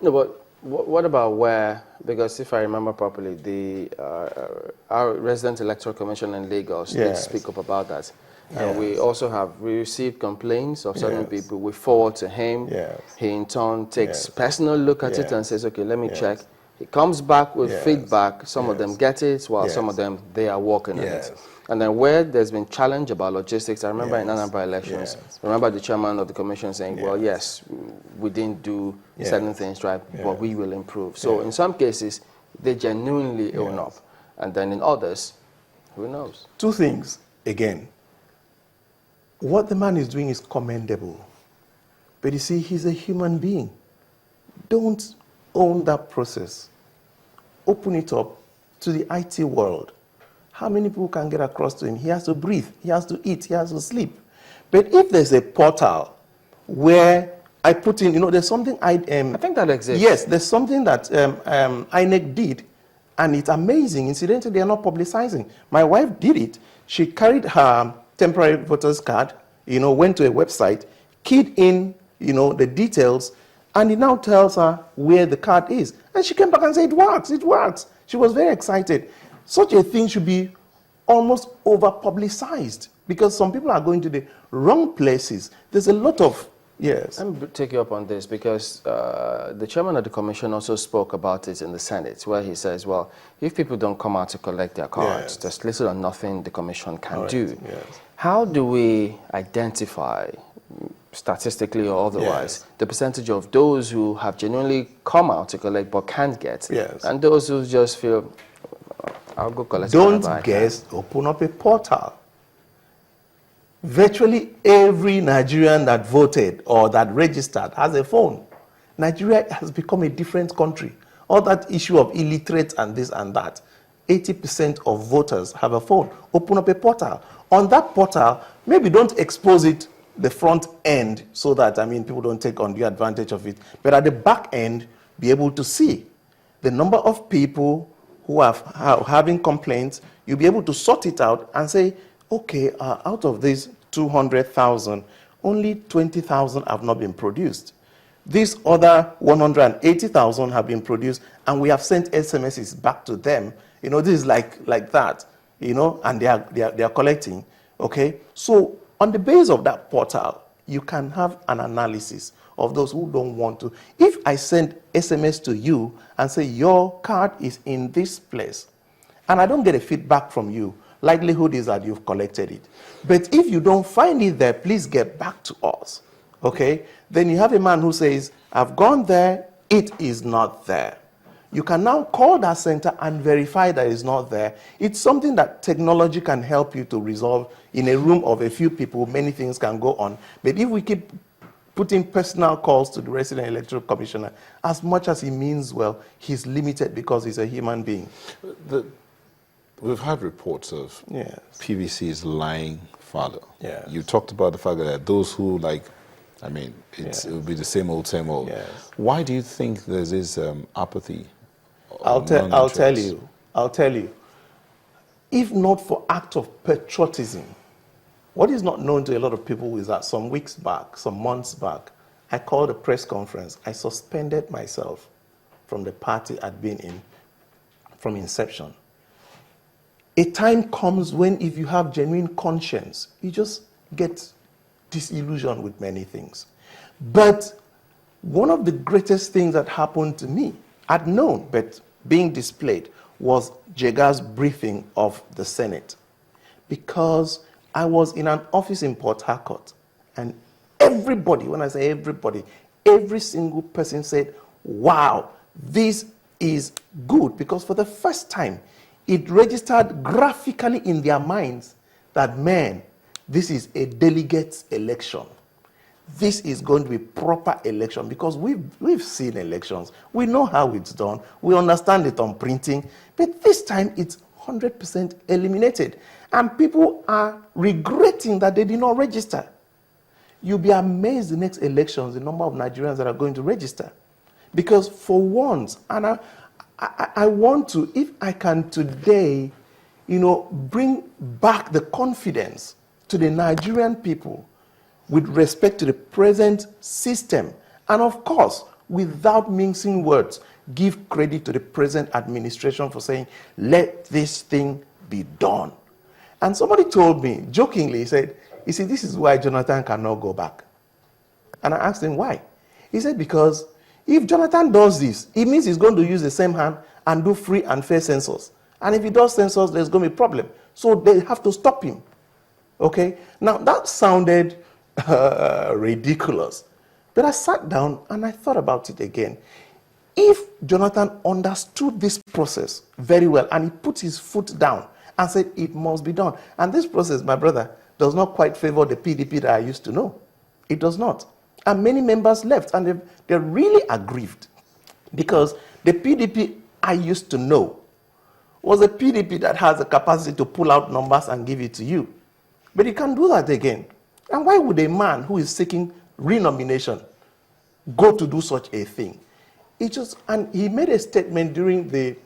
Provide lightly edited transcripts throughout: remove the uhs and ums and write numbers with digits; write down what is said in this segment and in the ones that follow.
No, but what about where, because if I remember properly, our resident electoral commission in Lagos did speak up about that. And we also we received complaints of certain people. We forward to him. He in turn takes personal look at it and says, okay, let me check. He comes back with feedback. Some of them get it, while some of them, they are working on it. And then where there's been challenge about logistics, I remember in Anambra elections, remember the chairman of the commission saying, well, yes, we didn't do certain things right, but we will improve. So in some cases, they genuinely own up. And then in others, who knows? Two things, again. What the man is doing is commendable. But you see, he's a human being. Don't own that process. Open it up to the IT world. How many people can get across to him? He has to breathe, he has to eat, he has to sleep. But if there's a portal where I put in, there's something I think that exists. Yes, there's something that INEC did, and it's amazing. Incidentally, they are not publicizing. My wife did it. She carried her temporary voter's card, went to a website, keyed in, the details, and it now tells her where the card is. And she came back and said, it works, it works. She was very excited. Such a thing should be almost over-publicized because some people are going to the wrong places. There's a lot of, Let me take you up on this because the chairman of the commission also spoke about it in the Senate where he says, well, if people don't come out to collect their cards, there's little or nothing the commission can do. How do we identify, statistically or otherwise, the percentage of those who have genuinely come out to collect but can't get, and those who just feel, I'll go collect. Don't guess, open up a portal. Virtually every Nigerian that voted or that registered has a phone. Nigeria has become a different country. All that issue of illiterate and this and that, 80% of voters have a phone. Open up a portal. On that portal, maybe don't expose it the front end so that, people don't take undue advantage of it. But at the back end, be able to see the number of people who are having complaints. You'll be able to sort it out and say, okay, out of these 200,000, only 20,000 have not been produced. These other 180,000 have been produced, and we have sent SMSs back to them. This is like that, and they are collecting. Okay, so on the base of that portal, you can have an analysis of those who don't want to. If I send SMS to you and say your card is in this place, and I don't get a feedback from you, likelihood is that you've collected it. But if you don't find it there, please get back to us. Okay? Then you have a man who says, I've gone there, it is not there. You can now call that center and verify that it's not there. It's something that technology can help you to resolve. In a room of a few people, many things can go on. But if we keep putting personal calls to the resident electoral commissioner, as much as he means well, he's limited because he's a human being. We've had reports of PVC's lying father. You talked about the fact that those who it will be the same old, same old. Why do you think there's this apathy? I'll tell you. If not for act of patriotism, what is not known to a lot of people is that some weeks back, some months back, I called a press conference. I suspended myself from the party I'd been in from inception. A time comes when if you have genuine conscience, you just get disillusioned with many things. But one of the greatest things that happened to me, I'd known, but being displayed, was Jega's briefing of the Senate. Because I was in an office in Port Harcourt, and everybody, when I say everybody, every single person said, wow, this is good. Because for the first time, it registered graphically in their minds that, man, this is a delegates election. This is going to be proper election because we've seen elections. We know how it's done. We understand it on printing. But this time, it's 100% eliminated. And people are regretting that they did not register. You'll be amazed the next elections, the number of Nigerians that are going to register. Because for once, and I want to, if I can today, bring back the confidence to the Nigerian people with respect to the present system. And of course, without mincing words, give credit to the present administration for saying, let this thing be done. And somebody told me, jokingly, he said, you see, this is why Jonathan cannot go back. And I asked him why. He said, because if Jonathan does this, it means he's going to use the same hand and do free and fair census. And if he does census, there's going to be a problem. So they have to stop him. Okay? Now, that sounded ridiculous. But I sat down and I thought about it again. If Jonathan understood this process very well and he put his foot down and said it must be done. And this process, my brother, does not quite favor the PDP that I used to know. It does not. And many members left and they're really aggrieved because the PDP I used to know was a PDP that has the capacity to pull out numbers and give it to you. But he can't do that again. And why would a man who is seeking renomination go to do such a thing? And he made a statement during the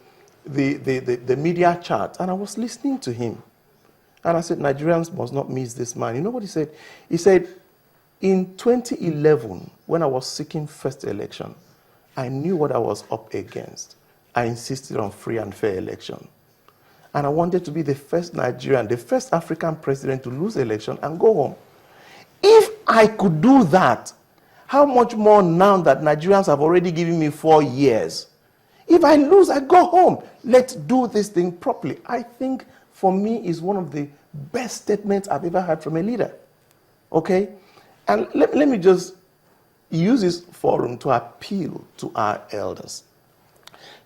media chat, and I was listening to him. And I said, Nigerians must not miss this man. You know what he said? He said, in 2011, when I was seeking first election, I knew what I was up against. I insisted on free and fair election. And I wanted to be the first Nigerian, the first African president to lose election and go home. If I could do that, how much more now that Nigerians have already given me 4 years? If I lose, I go home. Let's do this thing properly. I think, for me, is one of the best statements I've ever heard from a leader. Okay? And let me just use this forum to appeal to our elders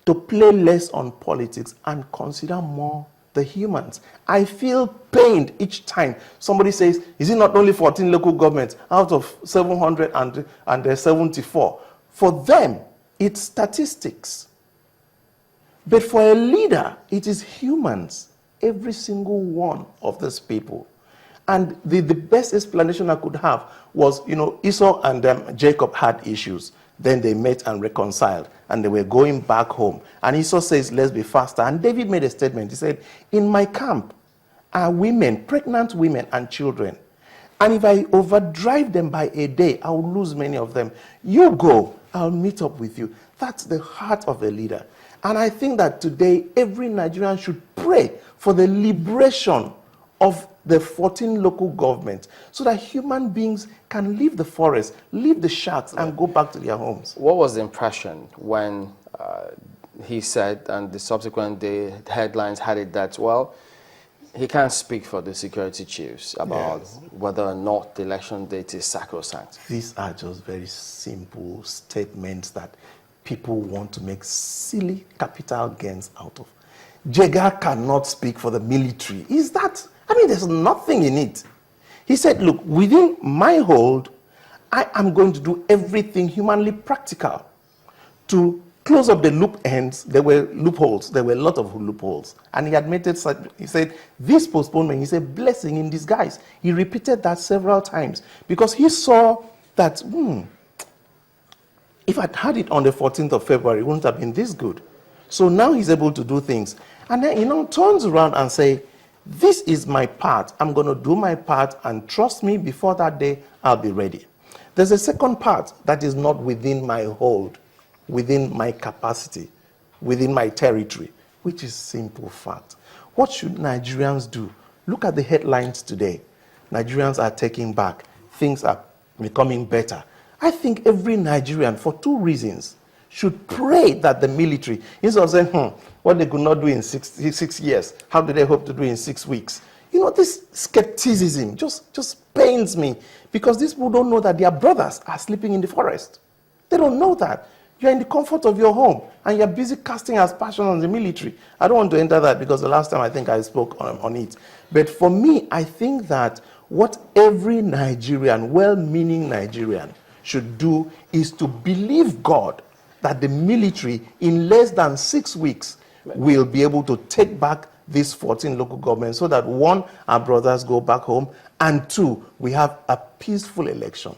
to play less on politics and consider more the humans. I feel pained each time somebody says, is it not only 14 local governments out of 774? For them, it's statistics. But for a leader, it is humans, every single one of these people. And the best explanation I could have was, Esau and Jacob had issues. Then they met and reconciled, and they were going back home. And Esau says, let's be faster. And David made a statement. He said, in my camp are women, pregnant women and children. And if I overdrive them by a day, I will lose many of them. You go, I'll meet up with you. That's the heart of a leader. And I think that today, every Nigerian should pray for the liberation of the 14 local governments so that human beings can leave the forest, leave the shacks, and go back to their homes. What was the impression when he said, and the subsequent day headlines had it that, well, he can't speak for the security chiefs about whether or not the election date is sacrosanct? These are just very simple statements that people want to make silly capital gains out of. Jega cannot speak for the military. Is that... there's nothing in it. He said, look, within my hold, I am going to do everything humanly practical to close up the loop ends. There were loopholes. There were a lot of loopholes. And he admitted, he said, this postponement is a blessing in disguise. He repeated that several times because he saw that, if I'd had it on the 14th of February, it wouldn't have been this good. So now he's able to do things. And then, turns around and say, this is my part. I'm going to do my part, and trust me, before that day, I'll be ready. There's a second part that is not within my hold, within my capacity, within my territory, which is simple fact. What should Nigerians do? Look at the headlines today. Nigerians are taking back. Things are becoming better. I think every Nigerian, for 2 reasons, should pray that the military, instead of saying, what they could not do in 6 years, how do they hope to do in 6 weeks? This skepticism just pains me because these people don't know that their brothers are sleeping in the forest. They don't know that. You're in the comfort of your home and you're busy casting aspersions on the military. I don't want to enter that because the last time I think I spoke on it. But for me, I think that what every Nigerian, well-meaning Nigerian, should do is to believe God that the military, in less than 6 weeks, will be able to take back these 14 local governments so that 1, our brothers go back home, and 2, we have a peaceful election.